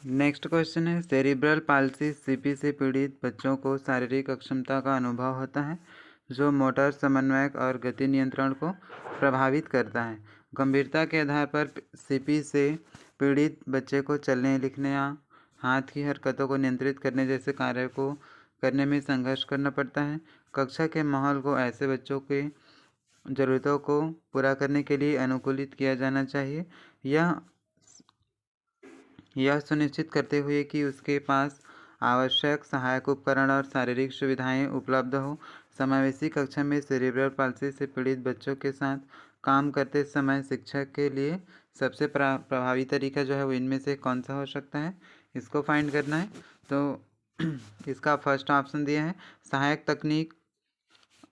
Next question है, cerebral palsy CP से पीड़ित बच्चों को शारीरिक अक्षमता का अनुभव होता है जो मोटर समन्वयक और गति नियंत्रण को प्रभावित करता है। गंभीरता के आधार पर सीपी से पीड़ित बच्चे को चलने, लिखने या हाथ की हरकतों को नियंत्रित करने जैसे कार्य को करने में संघर्ष करना पड़ता है। कक्षा के माहौल को ऐसे बच्चों के ज़रूरतों को पूरा करने के लिए अनुकूलित किया जाना चाहिए। यह सुनिश्चित करते हुए कि उसके पास आवश्यक सहायक उपकरण और शारीरिक सुविधाएं उपलब्ध हो। समावेशी कक्षा में सेरिब्रल पाल्सी से पीड़ित बच्चों के साथ काम करते समय शिक्षक के लिए सबसे प्रभावी तरीका जो है वो इनमें से कौन सा हो सकता है, इसको फाइंड करना है। तो इसका फर्स्ट ऑप्शन दिया है, सहायक तकनीक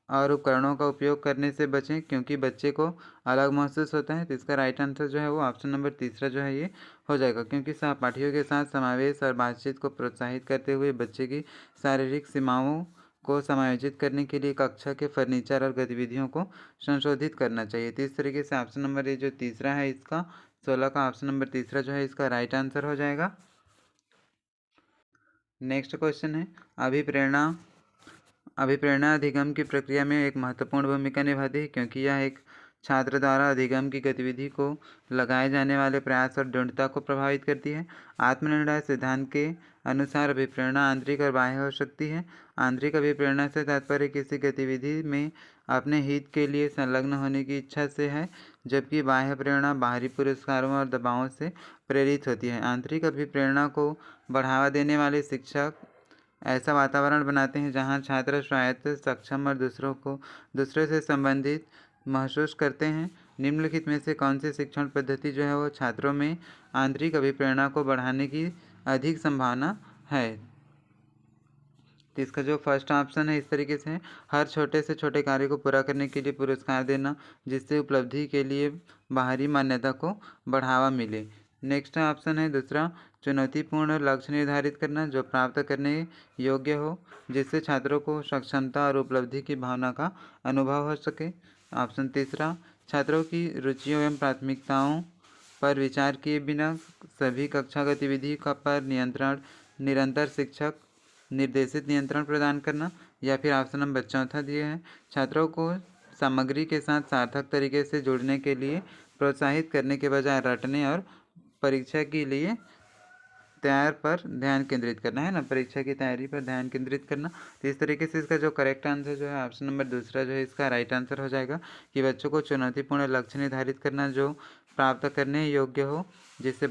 और उपकरणों का उपयोग करने से बचें क्योंकि बच्चे को अलग महसूस होता है। तो इसका राइट आंसर जो है वो ऑप्शन नंबर तीसरा जो है ये हो जाएगा, क्योंकि सहपाठियों के साथ समावेश और बातचीत को प्रोत्साहित करते हुए बच्चे की शारीरिक सीमाओं को समायोजित करने के लिए कक्षा के फर्नीचर और गतिविधियों को संशोधित करना चाहिए। तो इस तरीके से ऑप्शन नंबर ये जो तीसरा है इसका 16 का ऑप्शन नंबर तीसरा जो है इसका राइट आंसर हो जाएगा। नेक्स्ट क्वेश्चन है, अभिप्रेरणा अधिगम की प्रक्रिया में एक महत्वपूर्ण भूमिका निभाती है क्योंकि यह एक छात्र द्वारा अधिगम की गतिविधि को लगाए जाने वाले प्रयास और दृढ़ता को प्रभावित करती है। आत्मनिर्णय सिद्धांत के अनुसार अभिप्रेरणा आंतरिक और बाह्य हो सकती है। आंतरिक अभिप्रेरणा से तात्पर्य किसी गतिविधि में अपने हित के लिए संलग्न होने की इच्छा से है, जबकि बाह्य प्रेरणा बाहरी पुरस्कारों और दबावों से प्रेरित होती है। आंतरिक अभिप्रेरणा को बढ़ावा देने वाले शिक्षक ऐसा वातावरण बनाते हैं जहां छात्र स्वायत्त, सक्षम और दूसरों से संबंधित महसूस करते हैं। निम्नलिखित में से कौन सी शिक्षण पद्धति जो है वो छात्रों में आंतरिक अभिप्रेरणा को बढ़ाने की अधिक संभावना है? तो इसका जो फर्स्ट ऑप्शन है इस तरीके से है, हर छोटे से छोटे कार्य को पूरा करने के लिए पुरस्कार देना जिससे उपलब्धि के लिए बाहरी मान्यता को बढ़ावा मिले। नेक्स्ट ऑप्शन है दूसरा, चुनौतीपूर्ण लक्ष्य निर्धारित करना जो प्राप्त करने योग्य हो, जिससे छात्रों को सक्षमता और उपलब्धि की भावना का अनुभव हो सके। ऑप्शन तीसरा, छात्रों की रुचियों एवं प्राथमिकताओं पर विचार किए बिना सभी कक्षा गतिविधि का पर निरंतर शिक्षक निर्देशित नियंत्रण प्रदान करना। या फिर ऑप्शन नंबर चौथा दिए हैं, छात्रों को सामग्री के साथ सार्थक तरीके से जुड़ने के लिए प्रोत्साहित करने के बजाय रटने और परीक्षा के लिए तैयार पर ध्यान केंद्रित करना है ना, परीक्षा की तैयारी पर ध्यान केंद्रित करना। तो इस तरीके से इसका जो करेक्ट आंसर जो है ऑप्शन नंबर दूसरा जो है इसका राइट आंसर हो जाएगा कि बच्चों को चुनौतीपूर्ण लक्ष्य निर्धारित करना जो प्राप्त करने योग्य हो, जिससे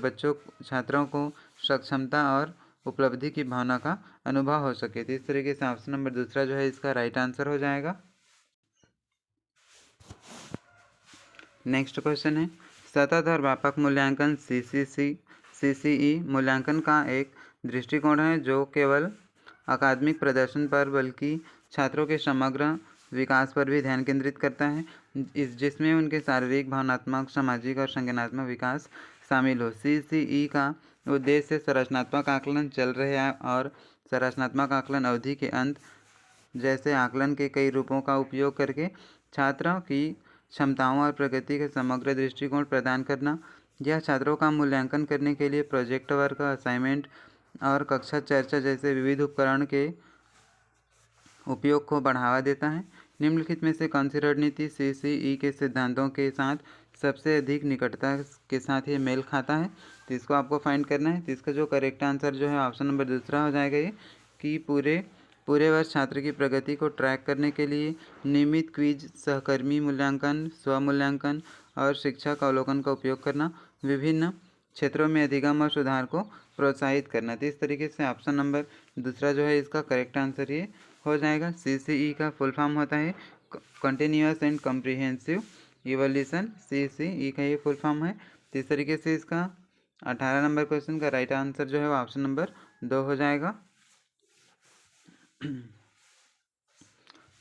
छात्रों को सक्षमता और उपलब्धि की भावना का अनुभव हो सके। तो इस तरीके से ऑप्शन नंबर दूसरा जो है इसका राइट आंसर हो जाएगा। नेक्स्ट क्वेश्चन है, सतत और व्यापक मूल्यांकन सीसीई मूल्यांकन का एक दृष्टिकोण है जो केवल अकादमिक प्रदर्शन पर बल्कि छात्रों के समग्र विकास पर भी ध्यान केंद्रित करता है, जिसमें उनके शारीरिक, भावनात्मक, सामाजिक और संज्ञानात्मक विकास शामिल हो। सीसीई का उद्देश्य संरचनात्मक आकलन, चल रहे और संरचनात्मक आकलन अवधि के अंत जैसे आकलन के कई रूपों का उपयोग करके छात्रों की क्षमताओं और प्रगति के समग्र दृष्टिकोण प्रदान करना। यह छात्रों का मूल्यांकन करने के लिए प्रोजेक्ट वर्क, असाइनमेंट और कक्षा चर्चा जैसे विविध उपकरण के उपयोग को बढ़ावा देता है। निम्नलिखित में से कौन सी रणनीति सीसीई के सिद्धांतों के साथ सबसे अधिक निकटता के साथ ये मेल खाता है? तो इसको आपको फाइंड करना है। तो इसका जो करेक्ट आंसर जो है ऑप्शन नंबर दूसरा हो जाएगा ये, कि पूरे वर्ष छात्र की प्रगति को ट्रैक करने के लिए नियमित क्विज, सहकर्मी मूल्यांकन, स्वमूल्यांकन और शिक्षक अवलोकन का उपयोग करना, विभिन्न क्षेत्रों में अधिगम और सुधार को प्रोत्साहित करना। तो इस तरीके से ऑप्शन नंबर दूसरा जो है इसका करेक्ट आंसर ये हो जाएगा। सीसीई का फुल फॉर्म होता है continuous and comprehensive evolution, CCE का ये फुल फॉर्म है। तो इस तरीके से इसका 18 नंबर क्वेश्चन का राइट आंसर जो है वो ऑप्शन नंबर 2 हो जाएगा।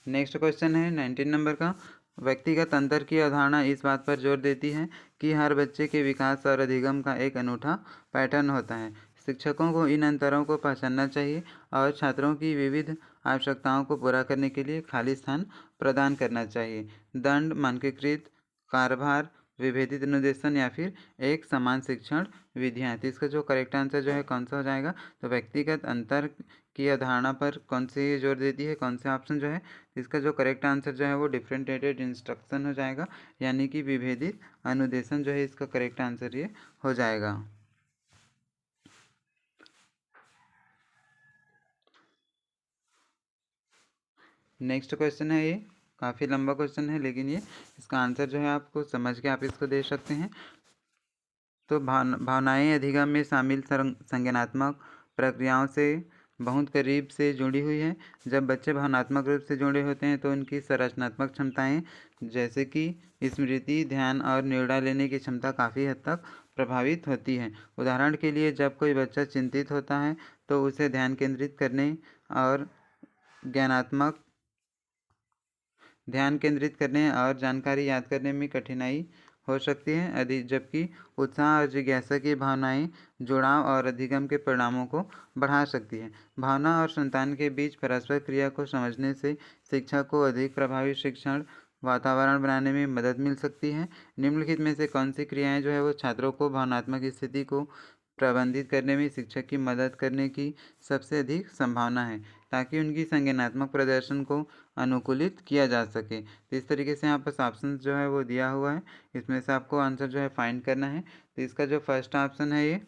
नेक्स्ट क्वेश्चन है 19 नंबर का, व्यक्तिगत अंतर की अवधारणा इस बात पर जोर देती है कि हर बच्चे के विकास और अधिगम का एक अनूठा पैटर्न होता है। शिक्षकों को इन अंतरों को पहचानना चाहिए और छात्रों की विविध आवश्यकताओं को पूरा करने के लिए खाली स्थान प्रदान करना चाहिए। दंड, मानकीकृत, कार्यभार, विभेदित अनुदेशन या फिर एक समान शिक्षण विधियाँ। तो इसका जो करेक्ट आंसर जो है कौन सा हो जाएगा? तो व्यक्तिगत अंतर की अवधारणा पर कौन सी जोर देती है, कौन से ऑप्शन जो है? इसका जो करेक्ट आंसर जो है वो डिफरेंटिएटेड इंस्ट्रक्शन हो जाएगा, यानी कि विभेदित अनुदेशन जो है इसका करेक्ट आंसर ये हो जाएगा। नेक्स्ट क्वेश्चन है, ये काफ़ी लंबा क्वेश्चन है, लेकिन ये इसका आंसर जो है आपको समझ के आप इसको दे सकते हैं। तो भावनाएं अधिगम में शामिल संज्ञानात्मक प्रक्रियाओं से बहुत करीब से जुड़ी हुई है। जब बच्चे भावनात्मक रूप से जुड़े होते हैं तो उनकी संरचनात्मक क्षमताएं जैसे कि स्मृति, ध्यान और निर्णय लेने की क्षमता काफ़ी हद तक प्रभावित होती है। उदाहरण के लिए, जब कोई बच्चा चिंतित होता है तो उसे ध्यान केंद्रित करने और जानकारी याद करने में कठिनाई हो सकती है, जबकि उत्साह और जिज्ञासा की भावनाएं जुड़ाव और अधिगम के परिणामों को बढ़ा सकती है। भावना और संतान के बीच परस्पर क्रिया को समझने से शिक्षक को अधिक प्रभावी शिक्षण वातावरण बनाने में मदद मिल सकती है। निम्नलिखित में से कौन सी क्रियाएं जो है वो छात्रों को भावनात्मक स्थिति को प्रबंधित करने में शिक्षक की मदद करने की सबसे अधिक संभावना है, ताकि उनकी संज्ञानात्मक प्रदर्शन को अनुकूलित किया जा सके? तो इस तरीके से यहाँ पर ऑप्शन जो है वो दिया हुआ है, इसमें से आपको आंसर जो है फाइंड करना है। तो इसका जो फर्स्ट ऑप्शन है, ये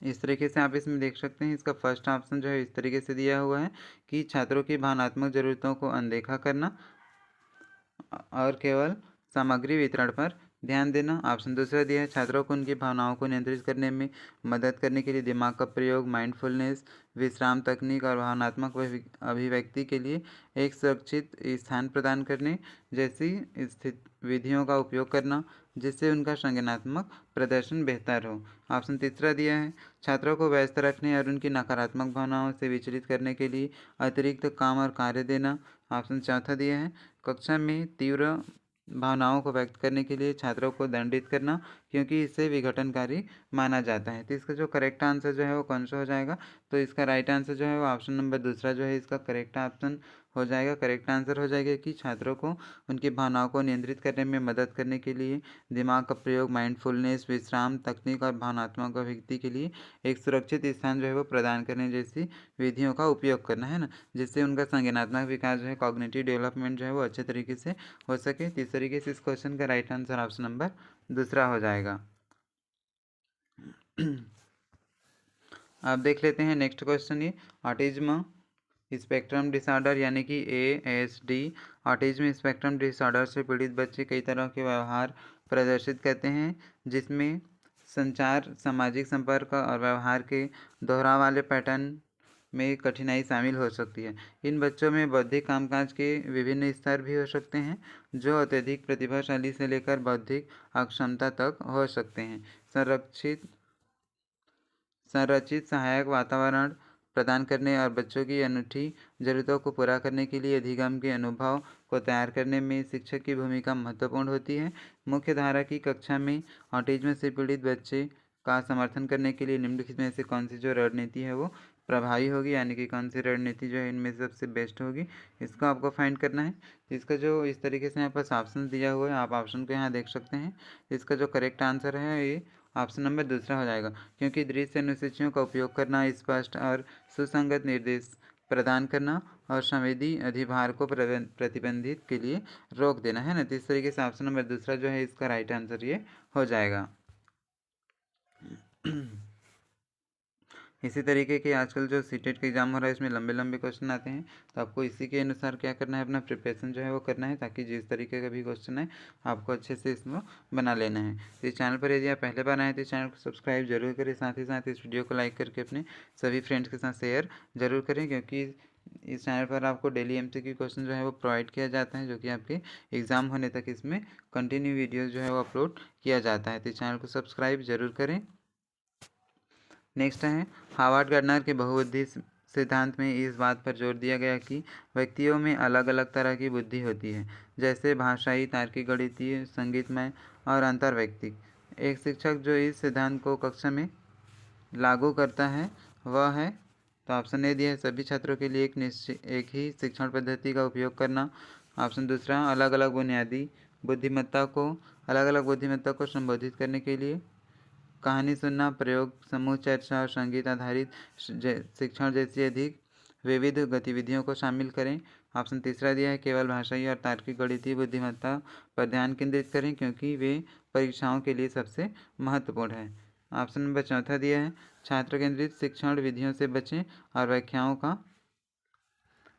इस तरीके से आप इसमें देख सकते हैं। इसका फर्स्ट ऑप्शन जो है इस तरीके से दिया हुआ है कि छात्रों की भावनात्मक ज़रूरतों को अनदेखा करना और केवल सामग्री वितरण पर ध्यान देना। ऑप्शन दूसरा दिया है, छात्रों को उनकी भावनाओं को नियंत्रित करने में मदद करने के लिए दिमाग का प्रयोग, माइंडफुलनेस, विश्राम तकनीक और भावनात्मक अभिव्यक्ति के लिए एक सुरक्षित स्थान प्रदान करने जैसी स्थित विधियों का उपयोग करना, जिससे उनका संज्ञानात्मक प्रदर्शन बेहतर हो। ऑप्शन तीसरा दिया है, छात्रों को व्यस्त रखने और उनकी नकारात्मक भावनाओं से विचलित करने के लिए अतिरिक्त काम और कार्य देना। ऑप्शन चौथा दिया है, कक्षा में तीव्र भावनाओं को व्यक्त करने के लिए छात्रों को दंडित करना, क्योंकि इसे विघटनकारी माना जाता है। तो इसका जो करेक्ट आंसर जो है वो कौन सा हो जाएगा? तो इसका राइट आंसर जो है वो ऑप्शन नंबर दूसरा जो है इसका करेक्ट ऑप्शन हो जाएगा। करेक्ट आंसर हो जाएगा कि छात्रों को उनकी भावनाओं को नियंत्रित करने में मदद करने के लिए दिमाग का प्रयोग, माइंडफुलनेस, विश्राम तकनीक और भावनात्मक अभिव्यक्ति के लिए एक सुरक्षित स्थान जो है वो प्रदान करने जैसी विधियों का उपयोग करना है ना, जिससे उनका संज्ञानात्मक विकास जो है, कॉग्निटिव डेवलपमेंट जो है वो अच्छे तरीके से हो सके। तो इस तरीके से इस क्वेश्चन का राइट आंसर ऑप्शन नंबर दूसरा हो जाएगा। अब देख लेते हैं नेक्स्ट क्वेश्चन, ये ऑटिज्म स्पेक्ट्रम डिसऑर्डर यानी कि ASD। ऑटिज्म स्पेक्ट्रम डिसऑर्डर से पीड़ित बच्चे कई तरह के व्यवहार प्रदर्शित करते हैं, जिसमें संचार, सामाजिक संपर्क और व्यवहार के दोहराव वाले पैटर्न में कठिनाई शामिल हो सकती है। इन बच्चों में बौद्धिक कामकाज के विभिन्न स्तर भी हो सकते हैं, जो अत्यधिक प्रतिभाशाली से लेकर बौद्धिक अक्षमता तक हो सकते हैं। संरचित सहायक वातावरण प्रदान करने और बच्चों की अनूठी ज़रूरतों को पूरा करने के लिए अधिगम के अनुभव को तैयार करने में शिक्षक की भूमिका महत्वपूर्ण होती है। मुख्य धारा की कक्षा में ऑटिज्म से पीड़ित बच्चे का समर्थन करने के लिए निम्नलिखित में से कौन सी जो रणनीति है वो प्रभावी होगी, यानी कि कौन सी रणनीति जो है इनमें से सबसे बेस्ट होगी, इसको आपको फाइंड करना है। इसका जो इस तरीके से यहाँ पर ऑप्शन दिया हुआ है, आप ऑप्शन को यहाँ देख सकते हैं। इसका जो करेक्ट आंसर है ये ऑप्शन नंबर दूसरा हो जाएगा, क्योंकि दृश्य अनुसूचियों का उपयोग करना, स्पष्ट और सुसंगत निर्देश प्रदान करना और संवेदी अधिभार को प्रतिबंधित के लिए रोक देना है ना। तो इस तरीके से ऑप्शन नंबर दूसरा जो है इसका राइट आंसर ये हो जाएगा। इसी तरीके के आजकल जो सीटेट का एग्ज़ाम हो रहा है इसमें लंबे लंबे क्वेश्चन आते हैं, तो आपको इसी के अनुसार क्या करना है, अपना प्रिपरेशन जो है वो करना है, ताकि जिस तरीके का भी क्वेश्चन है आपको अच्छे से इसमें बना लेना है। तो इस चैनल पर यदि आप पहले बार आए तो इस चैनल को सब्सक्राइब जरूर करें, साथ ही साथ इस वीडियो को लाइक करके अपने सभी फ्रेंड्स के साथ शेयर जरूर करें, क्योंकि इस चैनल पर आपको डेली MCQ क्वेश्चन जो है वो प्रोवाइड किया जाता है, जो कि आपके एग्ज़ाम होने तक इसमें कंटिन्यू वीडियोज़ जो है वो अपलोड किया जाता है। तो इस चैनल को सब्सक्राइब जरूर करें। नेक्स्ट है, हार्वर्ड गार्डनर के बहुबुद्धि सिद्धांत में इस बात पर जोर दिया गया कि व्यक्तियों में अलग अलग तरह की बुद्धि होती है, जैसे भाषाई, तार्किक, गणितीय, संगीतमय और अंतर्वैयक्तिक। एक शिक्षक जो इस सिद्धांत को कक्षा में लागू करता है वह है, तो ऑप्शन ए दिया है, सभी छात्रों के लिए एक ही शिक्षण पद्धति का उपयोग करना। ऑप्शन दूसरा, अलग अलग बुनियादी बुद्धिमत्ता को अलग अलग बुद्धिमत्ता को संबोधित करने के लिए कहानी सुनना, प्रयोग, समूह चर्चा और संगीत आधारित शिक्षण जैसी अधिक विविध गतिविधियों को शामिल करें। ऑप्शन तीसरा दिया है, केवल भाषाई और तार्किक गणितीय बुद्धिमत्ता पर ध्यान केंद्रित करें क्योंकि वे परीक्षाओं के लिए सबसे महत्वपूर्ण है। ऑप्शन नंबर चौथा दिया है, छात्र केंद्रित शिक्षण विधियों से बचें और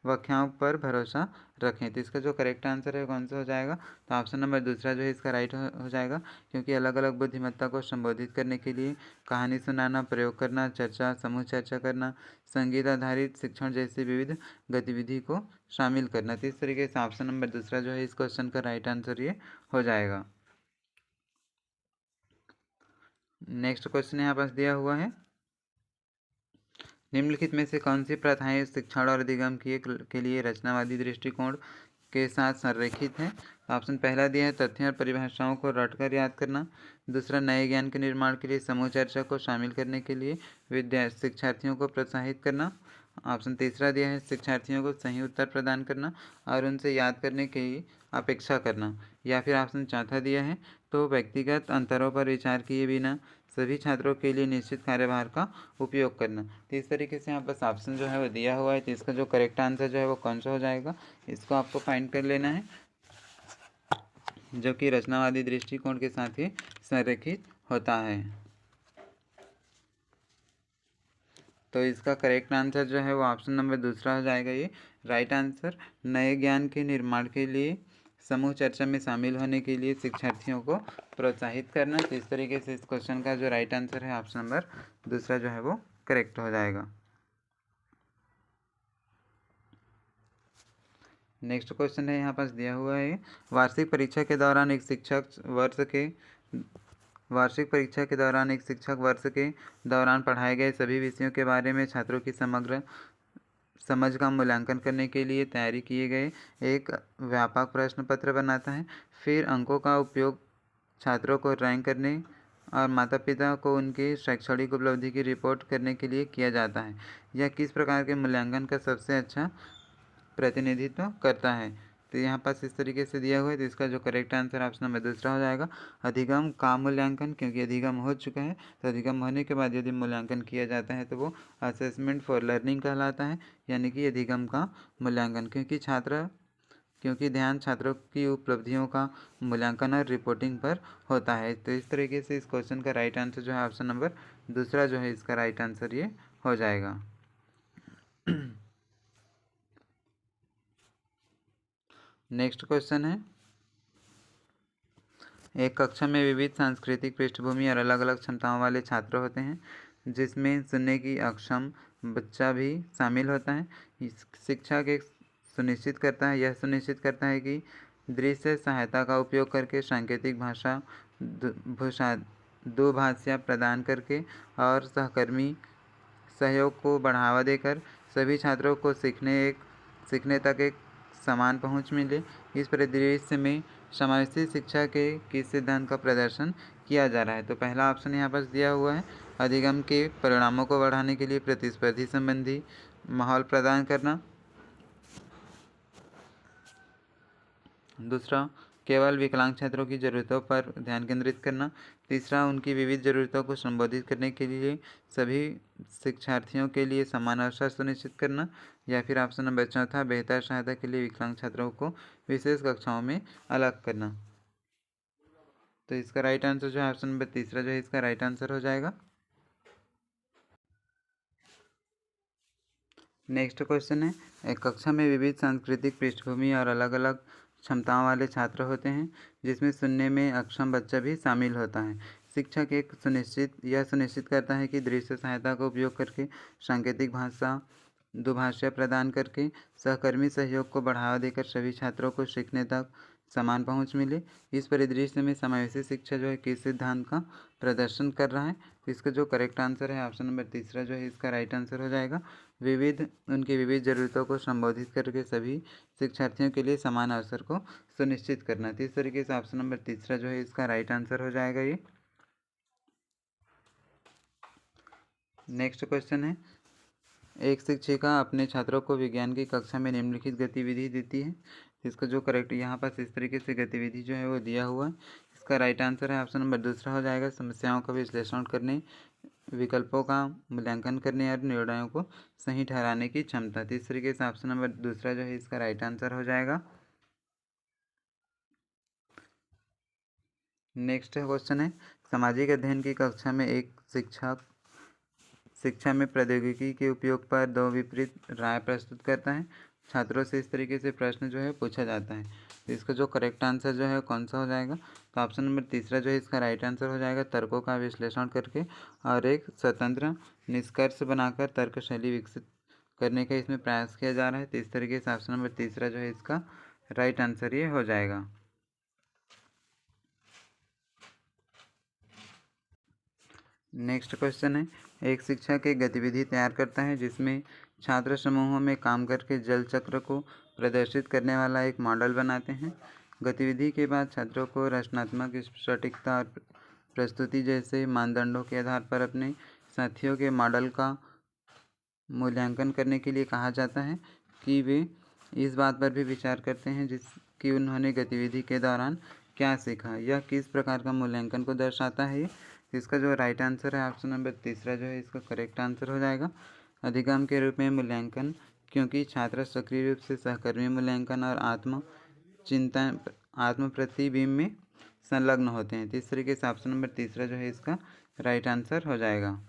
व्याख्याओं पर भरोसा रखें। तो इसका जो करेक्ट आंसर है कौन सा हो जाएगा? तो ऑप्शन नंबर दूसरा जो है इसका राइट हो जाएगा, क्योंकि अलग अलग बुद्धिमत्ता को संबोधित करने के लिए कहानी सुनाना, प्रयोग करना, चर्चा, समूह चर्चा करना, संगीत आधारित शिक्षण जैसी विविध गतिविधि को शामिल करना। तो इस तरीके से ऑप्शन नंबर दूसरा जो है इस क्वेश्चन का राइट आंसर ये हो जाएगा। नेक्स्ट क्वेश्चन यहाँ पास दिया हुआ है, निम्नलिखित में से कौन सी प्रथाएं शिक्षण और अधिगम के लिए रचनावादी दृष्टिकोण के साथ संरेखित है? ऑप्शन पहला दिया है, तथ्यों और परिभाषाओं को रटकर याद करना। दूसरा, नए ज्ञान के निर्माण के लिए समूह चर्चा को शामिल करने के लिए शिक्षार्थियों को प्रोत्साहित करना। ऑप्शन तीसरा दिया है, शिक्षार्थियों को सही उत्तर प्रदान करना और उनसे याद करने की अपेक्षा करना। या फिर ऑप्शन चौथा दिया है, तो व्यक्तिगत अंतरों पर विचार किए बिना सभी छात्रों के लिए निश्चित कार्यभार का उपयोग करना। तो इस तरीके से यहाँ बस ऑप्शन जो है वो दिया हुआ है। तो इसका जो करेक्ट आंसर जो है वो कौन सा हो जाएगा, इसको आपको फाइंड कर लेना है, जो कि रचनावादी दृष्टिकोण के साथ ही संरेखित होता है। तो इसका करेक्ट आंसर जो है वो ऑप्शन नंबर दूसरा हो जाएगा। ये राइट आंसर, नए ज्ञान के निर्माण के लिए समूह चर्चा में शामिल होने के लिए शिक्षार्थियों को प्रोत्साहित करना। तो इस तरीके से इस क्वेश्चन का जो राइट आंसर है ऑप्शन नंबर दूसरा जो है वो करेक्ट हो जाएगा। नेक्स्ट क्वेश्चन है यहाँ पास दिया हुआ है, वार्षिक परीक्षा के दौरान एक शिक्षक वर्ष के दौरान पढ़ाए गए सभी विषयों के बारे में छात्रों की समग्र समझ का मूल्यांकन करने के लिए तैयारी किए गए एक व्यापक प्रश्न पत्र बनाता है। फिर अंकों का उपयोग छात्रों को रैंक करने और माता पिता को उनकी शैक्षणिक उपलब्धि की रिपोर्ट करने के लिए किया जाता है। यह किस प्रकार के मूल्यांकन का सबसे अच्छा प्रतिनिधित्व करता है? तो यहाँ पास इस तरीके से दिया हुआ है। तो इसका जो करेक्ट आंसर ऑप्शन नंबर दूसरा हो जाएगा, अधिगम का मूल्यांकन, क्योंकि अधिगम हो चुका है। तो अधिगम होने के बाद यदि मूल्यांकन किया जाता है तो वो असेसमेंट फॉर लर्निंग कहलाता है, यानी कि अधिगम का मूल्यांकन, क्योंकि ध्यान छात्रों की उपलब्धियों का मूल्यांकन और रिपोर्टिंग पर होता है। तो इस तरीके से इस क्वेश्चन का राइट आंसर जो है ऑप्शन नंबर दूसरा जो है इसका राइट आंसर ये हो जाएगा। नेक्स्ट क्वेश्चन है, एक कक्षा में विविध सांस्कृतिक पृष्ठभूमि और अलग अलग क्षमताओं वाले छात्र होते हैं, जिसमें सुनने की अक्षम बच्चा भी शामिल होता है। शिक्षक यह सुनिश्चित करता है कि दृश्य सहायता का उपयोग करके सांकेतिक भाषा दुभाषा प्रदान करके और सहकर्मी सहयोग को बढ़ावा देकर सभी छात्रों को सीखने तक एक समान पहुंच मिले। इस परिदृश्य में समावेशी शिक्षा के किस सिद्धांत का प्रदर्शन किया जा रहा है? तो पहला ऑप्शन यहाँ पर दिया हुआ है, अधिगम के परिणामों को बढ़ाने के लिए प्रतिस्पर्धी संबंधी माहौल प्रदान करना। दूसरा, केवल विकलांग छात्रों की ज़रूरतों पर ध्यान केंद्रित करना। तीसरा, उनकी विविध ज़रूरतों को संबोधित करने के लिए सभी शिक्षार्थियों के लिए समान अवसर सुनिश्चित करना। या फिर ऑप्शन नंबर चौथा, बेहतर सहायता के लिए विकलांग छात्रों को विशेष कक्षाओं में अलग करना। तो इसका राइट आंसर जो है ऑप्शन नंबर तीसरा जो है इसका राइट आंसर हो जाएगा। नेक्स्ट क्वेश्चन है, एक कक्षा में विविध सांस्कृतिक पृष्ठभूमि और अलग अलग क्षमताओं वाले छात्र होते हैं, जिसमें सुनने में अक्षम बच्चा भी शामिल होता है। शिक्षक यह सुनिश्चित करता है कि दृश्य सहायता का उपयोग करके सांकेतिक भाषा दुभाषा प्रदान करके सहकर्मी सहयोग को बढ़ावा देकर सभी छात्रों को सीखने तक समान पहुंच मिले। इस परिदृश्य में समावेशी शिक्षा जो है किस सिद्धांत का प्रदर्शन कर रहा है? तो इसका जो करेक्ट आंसर है ऑप्शन नंबर तीसरा जो है इसका राइट आंसर हो जाएगा, उनकी विविध ज़रूरतों को संबोधित करके सभी शिक्षार्थियों के लिए समान अवसर को सुनिश्चित करना। तो इस तरीके से ऑप्शन नंबर तीसरा जो है इसका राइट आंसर हो जाएगा ये। नेक्स्ट क्वेश्चन है, एक शिक्षिका अपने छात्रों को विज्ञान की कक्षा में निम्नलिखित गतिविधि देती है। इसका जो करेक्ट यहाँ पास इस तरीके से गतिविधि जो है वो दिया हुआ है। इसका राइट आंसर है ऑप्शन नंबर दूसरा हो जाएगा। समस्याओं का विश्लेषण करने, विकल्पों का मूल्यांकन करने और निर्णयों को सही ठहराने की क्षमता। तो इस तरीके से ऑप्शन नंबर दूसरा जो है इसका राइट आंसर हो जाएगा। नेक्स्ट क्वेश्चन है, सामाजिक अध्ययन की कक्षा में एक शिक्षक शिक्षा में प्रौद्योगिकी के उपयोग पर दो विपरीत राय प्रस्तुत करता है। छात्रों से इस तरीके से प्रश्न जो है पूछा जाता है। तो इसका जो करेक्ट आंसर जो है कौन सा हो जाएगा? तो ऑप्शन नंबर तीसरा जो है इसका राइट आंसर हो जाएगा। तर्कों का विश्लेषण करके और एक स्वतंत्र निष्कर्ष बनाकर तर्क शैली विकसित करने का इसमें प्रयास किया जा रहा है। तो इस तरीके से ऑप्शन नंबर तीसरा जो है इसका राइट आंसर ये हो जाएगा। नेक्स्ट क्वेश्चन है, एक शिक्षक एक गतिविधि तैयार करता है जिसमें छात्र समूहों में काम करके जल चक्र को प्रदर्शित करने वाला एक मॉडल बनाते हैं। गतिविधि के बाद छात्रों को रचनात्मक सटीकता और प्रस्तुति जैसे मानदंडों के आधार पर अपने साथियों के मॉडल का मूल्यांकन करने के लिए कहा जाता है कि वे इस बात पर भी विचार करते हैं कि उन्होंने गतिविधि के दौरान क्या सीखा। यह किस प्रकार का मूल्यांकन को दर्शाता है? इसका जो राइट आंसर है ऑप्शन नंबर तीसरा जो है इसका करेक्ट आंसर हो जाएगा। अधिगम के रूप में मूल्यांकन, क्योंकि छात्र सक्रिय रूप से सहकर्मी मूल्यांकन और आत्म प्रतिबिंब में संलग्न होते हैं। तो इस तरीके से ऑप्शन नंबर तीसरा जो है इसका राइट आंसर हो जाएगा।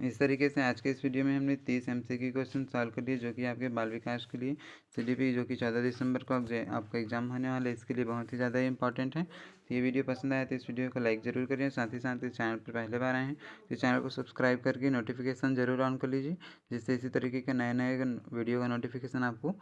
इस तरीके से आज के इस वीडियो में हमने 30 MCQ क्वेश्चन सॉल्व कर लिए, जो कि आपके बाल विकास के लिए CDP जो कि 14 दिसंबर को आपका एग्जाम होने वाला है, इसके लिए बहुत ही ज़्यादा इंपॉर्टेंट है। तो ये वीडियो पसंद आया तो इस वीडियो को लाइक ज़रूर करिए। साथ ही साथ इस चैनल पर पहले बार आए हैं तो चैनल को सब्सक्राइब करके नोटिफिकेशन ज़रूर ऑन कर लीजिए, जिससे इसी तरीके के नए नए वीडियो का नोटिफिकेशन आपको